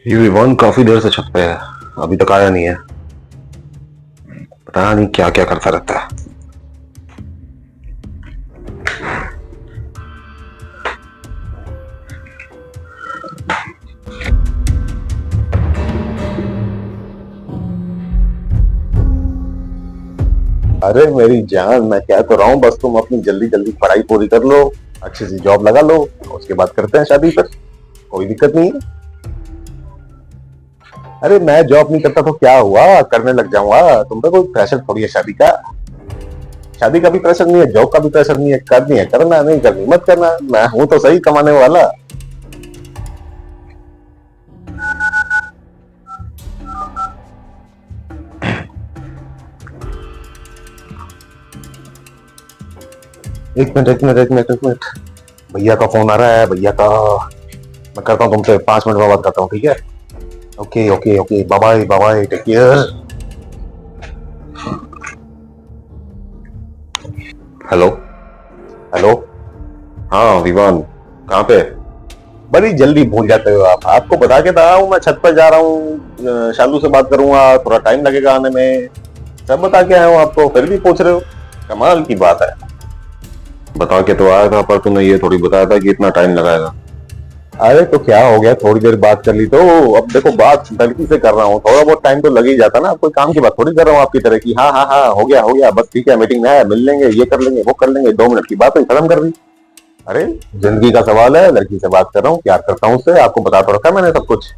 ये विवान काफी देर से छत पे है, अभी तक आया नहीं है। पता नहीं क्या क्या करता रहता है। अरे मेरी जान, मैं क्या कर रहा हूँ, बस तुम अपनी जल्दी जल्दी पढ़ाई पूरी कर लो, अच्छी सी जॉब लगा लो, उसके बाद करते हैं शादी। फिर कोई दिक्कत नहीं है। अरे मैं जॉब नहीं करता तो क्या हुआ, करने लग जाऊंगा। तुम पे कोई प्रेशर थोड़ी है शादी का। शादी का भी प्रेशर नहीं है, जॉब का भी प्रेशर नहीं है। करनी है करना, नहीं करनी मत करना। मैं हूं तो सही कमाने वाला। एक मिनट एक मिनट एक मिनट एक मिनट, भैया का फोन आ रहा है, भैया का। मैं करता हूँ तुमसे 5 मिनट में बात करता हूँ, ठीक है? Okay okay okay, bye bye bye bye, take care. Hello hello. हाँ विवान, कहाँ पे? बड़ी जल्दी भूल जाते हो आप। आपको बता के तो आया हूँ, मैं छत पर जा रहा हूँ, शालू से बात करूंगा, थोड़ा टाइम लगेगा आने में। सब बता के आया हूँ आपको, फिर भी पूछ रहे हो। कमाल की बात है। बता के तो आया था, पर तूने ये थोड़ी बताया था कि इतना टाइम लगाएगा। अरे तो क्या हो गया, थोड़ी देर बात कर ली तो। अब देखो, बात गलती से कर रहा हूँ, थोड़ा बहुत टाइम तो लग ही जाता ना। कोई काम की बात थोड़ी कर रहा हूँ आपकी तरह की। हाँ हाँ हाँ, हो गया बस, ठीक है, मीटिंग में है, मिल लेंगे, ये कर लेंगे वो कर लेंगे, 2 मिनट की बात है, खत्म कर दी। अरे जिंदगी का सवाल है, लड़की से बात कर रहा हूँ, प्यार करता हूँ उससे, आपको बता तो रखा मैंने सब कुछ।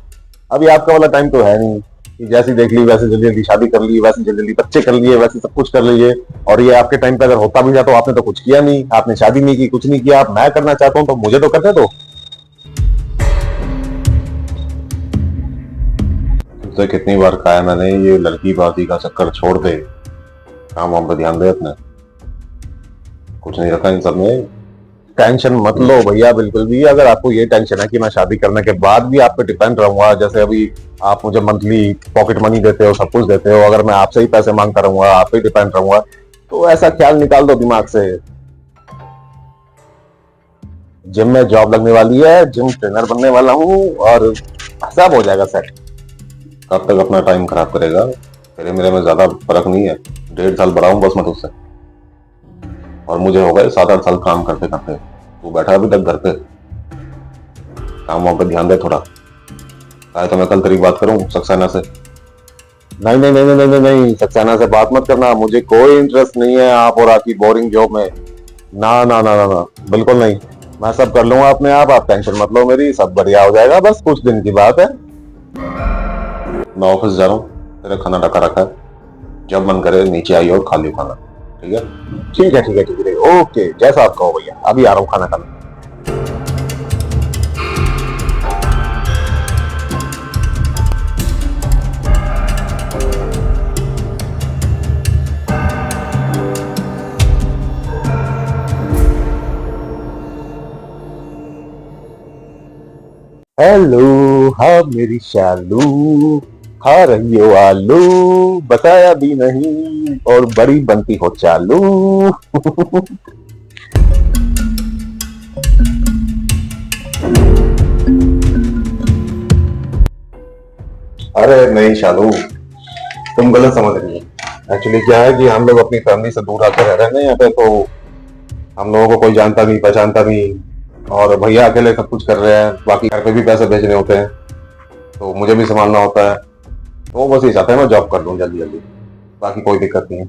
अभी आपका वाला टाइम तो है नहीं कि जैसी देख ली वैसे जल्दी जल्दी शादी कर ली, वैसे जल्दी जल्दी बच्चे कर लिए, वैसे सब कुछ कर लीजिए। और ये आपके टाइम पे अगर होता भी था तो आपने तो कुछ किया नहीं, आपने शादी नहीं की, कुछ नहीं किया। आप, मैं करना चाहता हूँ तो मुझे तो करने दो। तुझसे कितनी बार कहा है मैंने, ये लड़की बाजी का चक्कर छोड़ दे, काम वाम पे ध्यान दे अपने। कुछ नहीं रखा इन सब में। टेंशन मत लो भैया बिल्कुल भी। अगर आपको ये टेंशन है कि मैं शादी करने के बाद भी आप पे डिपेंड रहूंगा, जैसे अभी आप मुझे मंथली पॉकेट मनी देते हो, सब कुछ देते हो, अगर मैं आपसे ही पैसे मांगता रहूंगा, आप पे डिपेंड रहूंगा, तो ऐसा ख्याल निकाल दो दिमाग से। जिम में जॉब लगने वाली है, जिम ट्रेनर बनने वाला हूँ, और सब हो जाएगा सेट। कब तक अपना टाइम खराब करेगा? तेरे मेरे में ज्यादा फर्क नहीं है, 1.5 साल बड़ा हूँ बस मैं तुझसे। और मुझे हो गए 7-8 साल काम करते करते। तू बैठा अभी तक घर पे, काम वाम पे ध्यान दे थोड़ा। आए तो मैं कल तेरी बात करूं सक्सेना से। नहीं नहीं नहीं नहीं नहीं नहीं, सक्सेना से बात मत करना, मुझे कोई इंटरेस्ट नहीं है आप और आपकी बोरिंग जॉब में। ना ना ना ना ना, बिल्कुल नहीं। मैं सब कर लूंगा अपने आप टेंशन मत लो मेरी, सब बढ़िया हो जाएगा, बस कुछ दिन की बात है। मैं ऑफिस जा रहा हूँ, तेरा खाना ढका रखा है, जब मन करे नीचे आई और खा लियो खाना। ठीक है ठीक है ठीक है ठीक है, ओके, जैसा आप कहो भैया, अभी आ रहा हूँ खाना खाना। हेलो, हाँ मेरी शालू, खा रही हो आलू, बताया भी नहीं, और बड़ी बनती हो चालू। अरे नहीं शालू, तुम गलत समझ रही हो। एक्चुअली क्या है कि हम लोग अपनी फैमिली से दूर आकर रह रहे हैं यहाँ पे, तो हम लोगों को कोई जानता नहीं पहचानता नहीं, और भैया अकेले सब कुछ कर रहे हैं, बाकी घर पे भी पैसे भेजने होते हैं, तो मुझे भी संभालना होता है। तो वो बस ये चाहते हैं मैं जॉब कर लूँ जल्दी जल्दी, बाकी कोई दिक्कत नहीं है।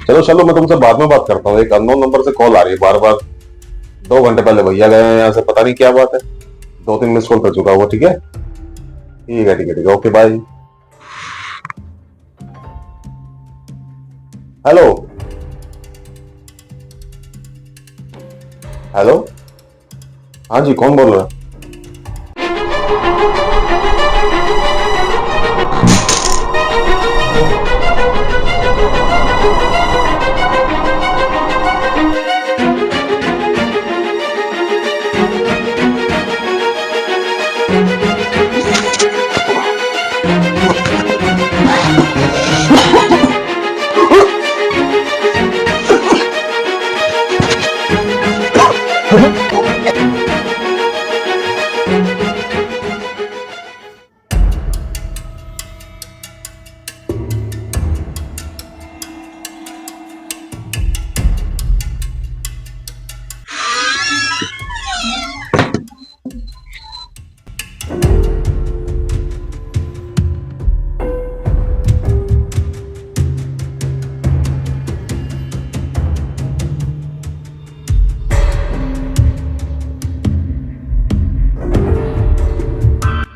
चलो चलो, मैं तुमसे बाद में बात करता हूँ, एक अननोन नंबर से कॉल आ रही है बार बार। 2 घंटे पहले भैया गए हैं यहाँ से, पता नहीं क्या बात है। 2-3 मिस कॉल कर चुका है वो, ठीक है ठीक है ठीक है ठीक है, ओके बाय। हेलो हेलो, हाँ जी, कौन बोल रहा है?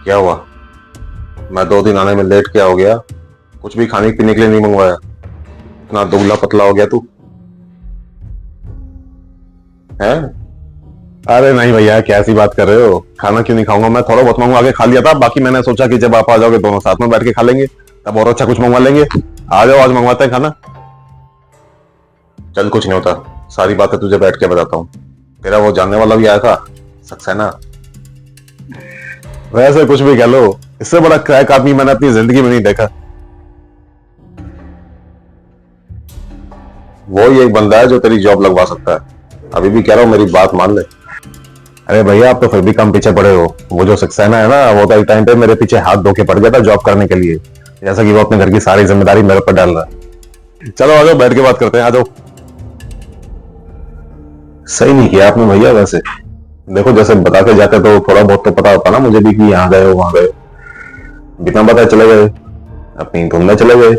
क्या हुआ? मैं 2 दिन आने में लेट क्या हो गया? कुछ भी खाने पीने के लिए नहीं मंगवाया? इतना दुबला पतला हो गया तू है? अरे नहीं भैया, कैसी बात कर रहे हो? खाना क्यों नहीं खाऊंगा? मैं थोड़ा बहुत मंगवा के खा लिया था, बाकी मैंने सोचा कि जब आप आ जाओगे दोनों साथ में बैठ के खा लेंगे, तब और अच्छा कुछ मंगवा लेंगे। आ जाओ, आज मंगवाते हैं खाना। चल, कुछ नहीं होता, सारी बातें तुझे बैठ के बताता हूँ। तेरा वो जानने वाला भी आया था, सक्सेना। वैसे कुछ भी कह लो, इससे बड़ा क्रैक आदमी मैंने अपनी जिंदगी में नहीं देखा। वो ही एक बंदा है जो तेरी जॉब लगवा सकता है। अभी भी कह रहा हूँ, मेरी बात मान ले। अरे भैया, आप तो फिर भी कम पीछे पड़े हो। वो जो सक्सेना है ना, वो तो एक टाइम पे मेरे पीछे हाथ धो के पड़ गया था जॉब करने के लिए, जैसा कि वो अपने घर की सारी जिम्मेदारी मेरे पर डाल रहा है। चलो आ जाओ, बैठ के बात करते हैं, आ जाओ। सही नहीं किया आपने भैया। वैसे देखो, जैसे बता के जाते तो थोड़ा बहुत तो पता होता ना मुझे भी कि यहाँ गए हो वहां गए। बिना बताए चले गए, अपनी धुन में चले गए।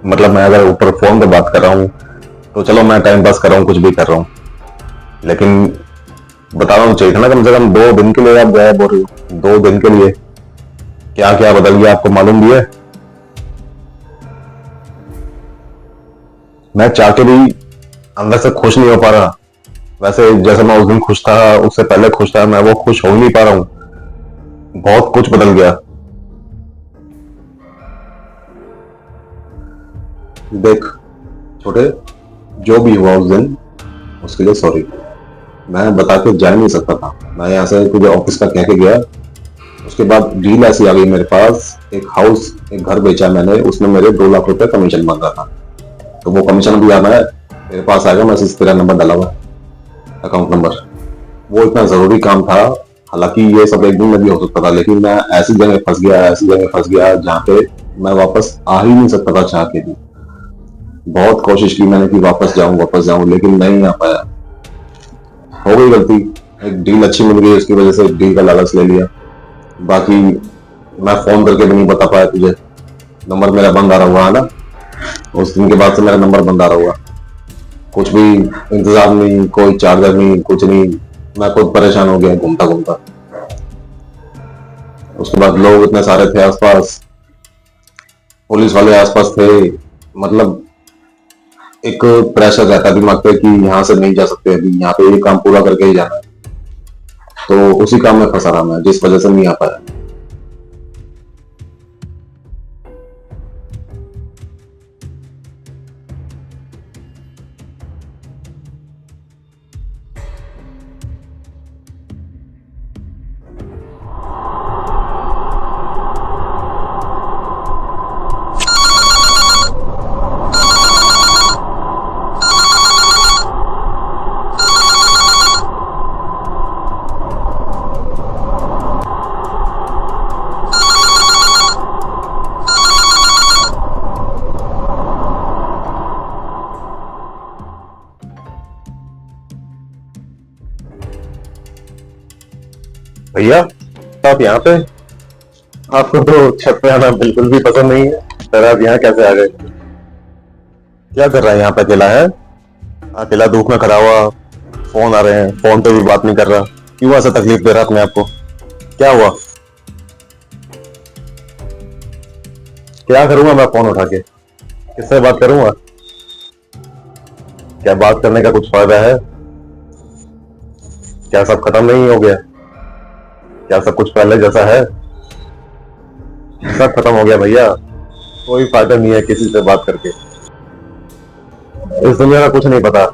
मतलब मैं अगर ऊपर फोन पे बात कर रहा हूँ तो चलो मैं टाइम पास कर रहा हूँ, कुछ भी कर रहा हूँ, लेकिन बताना चाहिए था ना कम से कम। 2 दिन के लिए आप गायब हो रहे हो, 2 दिन के लिए। क्या क्या बदल गया आपको मालूम भी है? मैं चाह के भी अंदर से खुश नहीं हो पा रहा। वैसे जैसे मैं उस दिन खुश था, उससे पहले खुश था, मैं वो खुश हो ही नहीं पा रहा हूँ। बहुत कुछ बदल गया। देख छोटे, जो भी हुआ उस दिन उसके लिए सॉरी। मैं बता के जा नहीं सकता था। मैं यहाँ से तुझे ऑफिस का कह के गया, उसके बाद डील ऐसी आ गई मेरे पास। एक घर बेचा मैंने, उसमें मेरे 2 लाख रुपए कमीशन बन रहा था। तो वो कमीशन भी आना है, मेरे पास आएगा। मैसेज तेरा नंबर डाला हुआ, अकाउंट नंबर। वो इतना जरूरी काम था, हालांकि ये सब एक दिन में भी हो सकता था, लेकिन मैं ऐसी जगह फंस गया जहाँ पे मैं वापस आ ही नहीं सकता था चाह के भी। बहुत कोशिश की मैंने कि वापस जाऊं, लेकिन नहीं आ पाया। हो गई गलती, एक डील अच्छी मिल गई, उसकी वजह से डील का लालच ले लिया। बाकी मैं फोन करके भी नहीं बता पाया तुझे। नंबर मेरा बंद आ रहा हुआ है ना, उस दिन के बाद से मेरा नंबर बंद आ रहा हुआ। कुछ भी इंतजाम नहीं, कोई चार्जर नहीं, कुछ नहीं। मैं खुद परेशान हो गया घूमता घूमता। उसके बाद लोग इतने सारे थे आसपास, पुलिस वाले आसपास थे। मतलब एक प्रेशर रहता है दिमाग पे कि यहाँ से नहीं जा सकते, अभी यहाँ पे ये काम पूरा करके ही जाना है। तो उसी काम में फंसा रहा मैं, जिस वजह से नहीं आ पाया। भैया, आप यहाँ पे? आपको तो छत पे आना बिल्कुल भी पसंद नहीं है, सर आप यहाँ कैसे आ गए? क्या कर रहा है यहाँ पे अकेला है? अकेला धूप में खड़ा हुआ, फोन आ रहे हैं, फोन पे भी बात नहीं कर रहा। क्यों ऐसा तकलीफ दे रहा अपने आप को? क्या हुआ? क्या करूंगा मैं फोन उठा के? किससे बात करूंगा? क्या बात करने का कुछ फायदा है? क्या सब खत्म नहीं हो गया? क्या सब कुछ पहले जैसा है? सब खत्म हो गया भैया। कोई फायदा नहीं है किसी से बात करके। इस दुनिया का कुछ नहीं पता,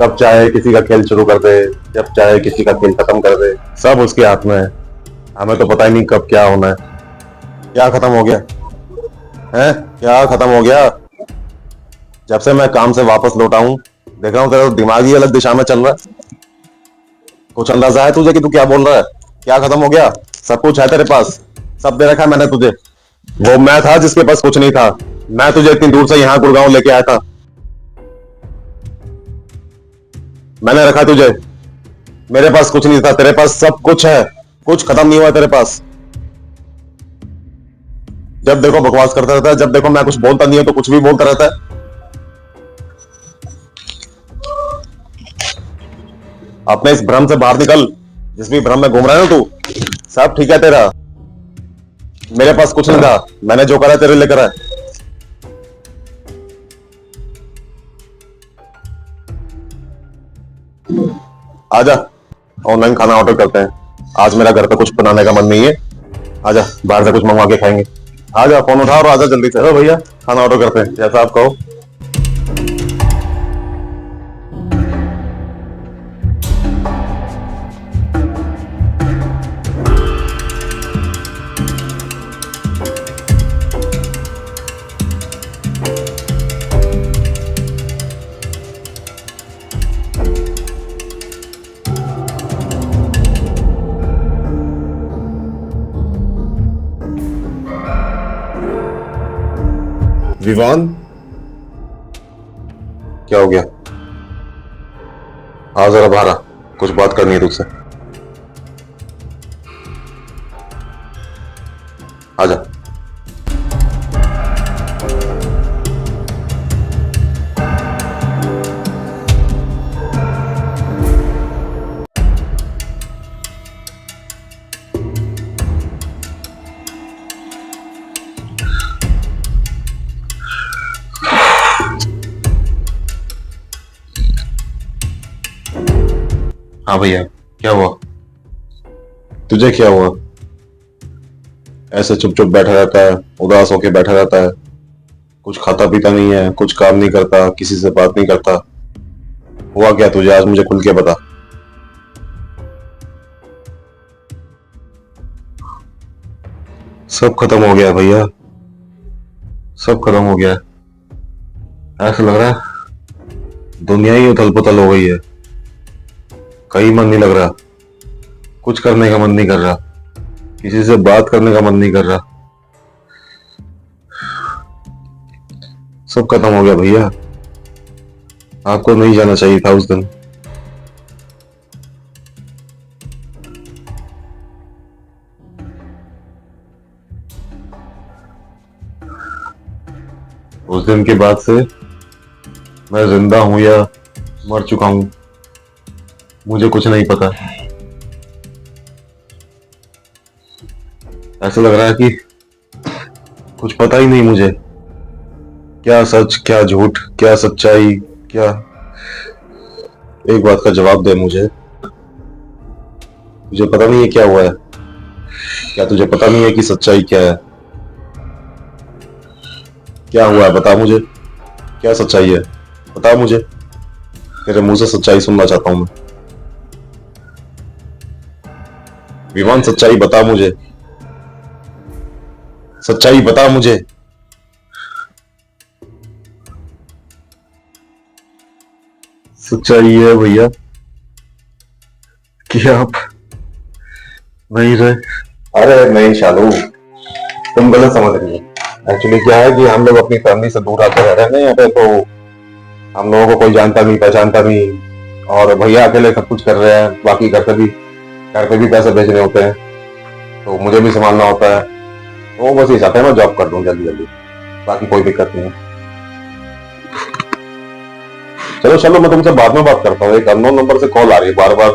कब चाहे किसी का खेल शुरू कर दे, जब चाहे किसी का खेल खत्म कर दे। सब उसके हाथ में है। हमें तो पता ही नहीं कब क्या होना है। क्या खत्म हो गया है? क्या खत्म हो गया? जब से मैं काम से वापस लौटा हूं, देख रहा हूं तेरा दिमाग ही अलग दिशा में चल रहा है। कुछ अंदाजा है तुझे कि तू क्या बोल रहा है? क्या खत्म हो गया? सब कुछ है तेरे पास, सब दे रखा है मैंने तुझे। वो मैं था जिसके पास कुछ नहीं था। मैं तुझे इतनी दूर से यहाँ गुड़गांव लेके आया था, मैंने रखा तुझे। मेरे पास कुछ नहीं था, तेरे पास सब कुछ है। कुछ खत्म नहीं हुआ तेरे पास। जब देखो बकवास करता रहता है, जब देखो मैं कुछ बोलता नहीं हूं तो कुछ भी बोलता रहता है। अपने इस भ्रम से बाहर निकल। जिस भी भ्रम में घूम रहा है ना तू, सब ठीक है तेरा। मेरे पास कुछ नहीं था, मैंने जो करा तेरे लिए करा है। आजा, ऑनलाइन खाना ऑर्डर करते हैं। आज मेरा घर पे कुछ बनाने का मन नहीं है। आजा, बाहर से कुछ मंगवा के खाएंगे। आजा, फोन उठा और आजा जल्दी से। चलो भैया, खाना ऑर्डर करते हैं, जैसा आप कहो। विवान, क्या हो गया? आ जरा बाहर आ, कुछ बात करनी है तुझसे। आजा। हाँ भैया, क्या हुआ? तुझे क्या हुआ? ऐसे चुप चुप बैठा रहता है, उदास होके बैठा रहता है, कुछ खाता पीता नहीं है, कुछ काम नहीं करता, किसी से बात नहीं करता। हुआ क्या तुझे? आज मुझे खुल के बता। सब खत्म हो गया है भैया, सब खत्म हो गया है। ऐसा लग रहा है दुनिया ही उथल पुथल हो गई है। कहीं मन नहीं लग रहा, कुछ करने का मन नहीं कर रहा, किसी से बात करने का मन नहीं कर रहा। सब खत्म हो गया भैया। आपको नहीं जाना चाहिए था उस दिन। उस दिन के बाद से मैं जिंदा हूं या मर चुका हूं, मुझे कुछ नहीं पता। ऐसा लग रहा है कि कुछ पता ही नहीं मुझे, क्या सच क्या झूठ, क्या सच्चाई क्या। एक बात का जवाब दे मुझे, तुझे पता नहीं है क्या हुआ है? क्या तुझे पता नहीं है कि सच्चाई क्या है? क्या हुआ है बता मुझे, क्या सच्चाई है बता मुझे। तेरे मुंह से सच्चाई सुनना चाहता हूं मैं। विमान, सच्चाई बता मुझे, सच्चाई बता मुझे। सच्चाई है भैया कि आप नहीं रहे। अरे नहीं शालू, तुम गलत समझ रही हो। एक्चुअली क्या है कि हम लोग अपनी फैमिली से दूर आकर रह रहे हैं ना यहाँ पे, तो हम लोगों को कोई जानता नहीं पहचानता नहीं, और भैया अकेले सब कुछ कर रहे हैं। बाकी घर पे भी पैसे भेजने होते हैं, तो मुझे भी संभालना होता है। वो बस ये चाहते हैं मैं जॉब कर दूं जल्दी जल्दी, बाकी कोई दिक्कत नहीं है। चलो चलो, मैं तुमसे बाद में बात करता हूँ। एक अननोन नंबर से कॉल आ रही है बार बार।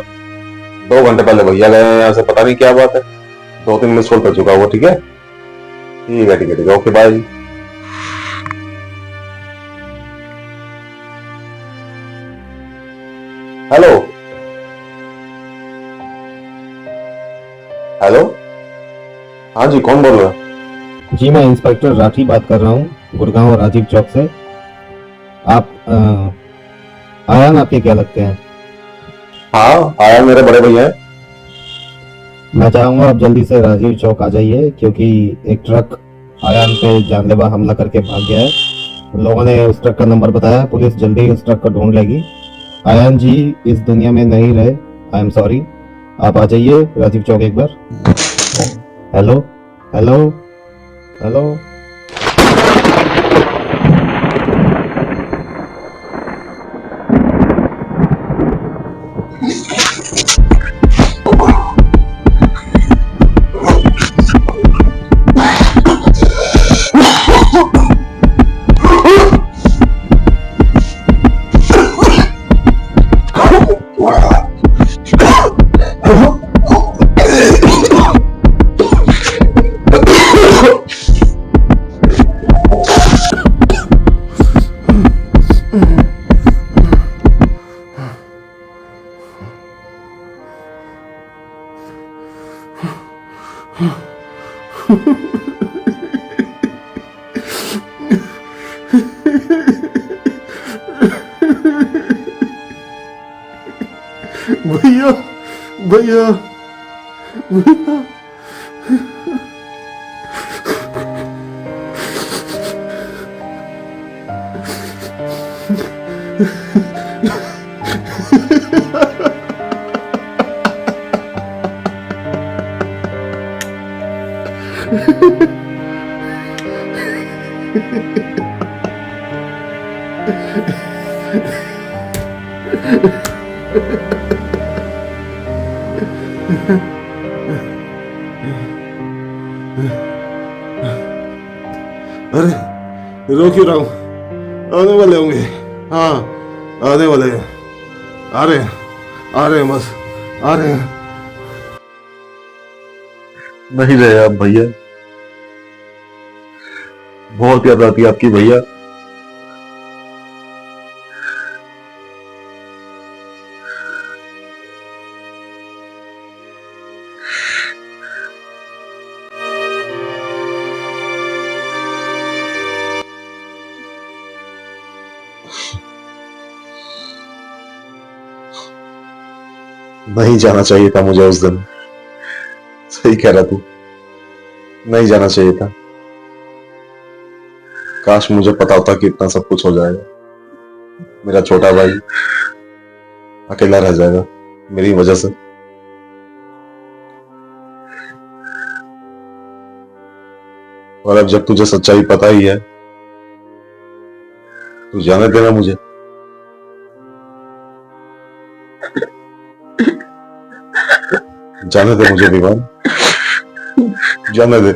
2 घंटे पहले भैया गए हैं यहाँ से, पता नहीं क्या बात है। 2-3 मिस कॉल कर चुका वो। ठीक है ठीक है ठीक है ठीक है, ओके बाय। हेलो हेलो, हाँ जी, कौन बोल रहा है? जी मैं इंस्पेक्टर राठी बात कर रहा हूँ, गुड़गांव राजीव चौक से। आप आयान आपके क्या लगते हैं? हाँ, आया मेरे बड़े भैया हैं। मैं चाहूंगा आप जल्दी से राजीव चौक आ जाइए, क्योंकि एक ट्रक आयान पे जानलेवा हमला करके भाग गया है। लोगों ने उस ट्रक का नंबर बताया, पुलिस जल्दी ही उस ट्रक को ढूंढ लेगी। आयान जी इस दुनिया में नहीं रहे, आई एम सॉरी। आप आ जाइए राजीव चौक एक बार। Hello hello hello. भैया भैया भैया अरे रो क्यों रहा हूं? आने वाले होंगे। हाँ आने वाले हैं। आ रहे हैं बस आ रहे हैं। नहीं रहे आप भैया, बहुत याद आती है आपकी भैया। नहीं जाना चाहिए था मुझे उस दिन। सही कह रहा तू, नहीं जाना चाहिए था। काश मुझे पता होता कि इतना सब कुछ हो जाएगा। मेरा छोटा भाई अकेला रह जाएगा मेरी वजह से। और अब जब तुझे सच्चाई पता ही है, तू जाने देना मुझे। जाने दे मुझे विवान, जाने दे।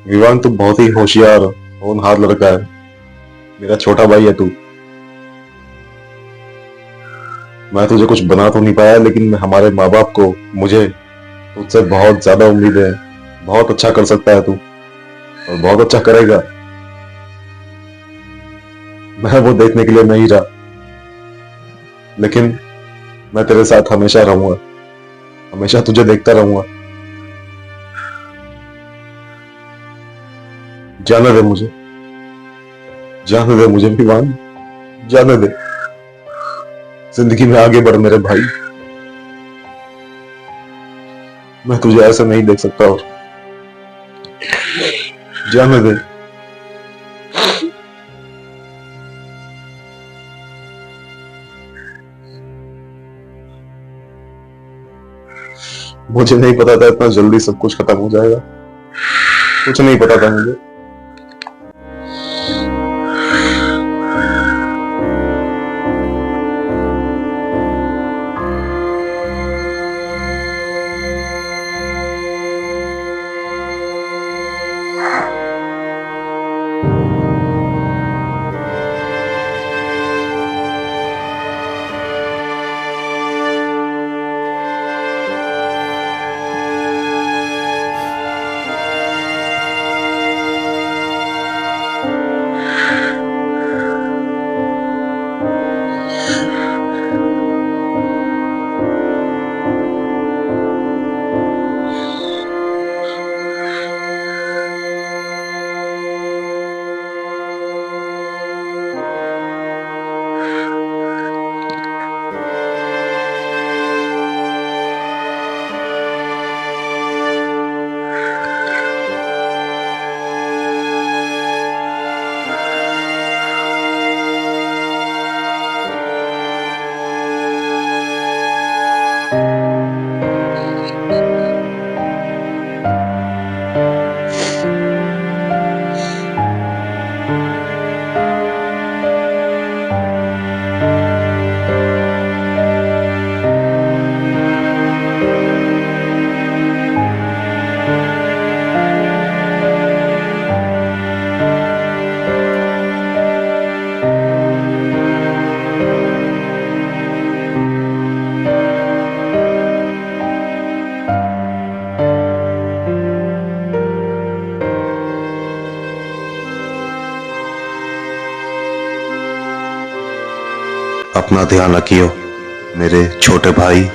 विवान तू बहुत ही होशियार होनहार लड़का है। मेरा छोटा भाई है तू। मैं तुझे कुछ बना तो नहीं पाया, लेकिन हमारे माँ बाप को, मुझे तुझसे बहुत ज्यादा उम्मीद है। बहुत अच्छा कर सकता है तू, और बहुत अच्छा करेगा। मैं वो देखने के लिए नहीं रहा, लेकिन मैं तेरे साथ हमेशा रहूंगा, हमेशा तुझे देखता रहूंगा। जाने दे मुझे, जाने दे मुझे विवान, जाने दे। जिंदगी में आगे बढ़ मेरे भाई। मैं तुझे ऐसे नहीं देख सकता, और जाने दे। मुझे नहीं पता था इतना जल्दी सब कुछ खत्म हो जाएगा। कुछ नहीं पता था मुझे। अपना ध्यान रखियो मेरे छोटे भाई।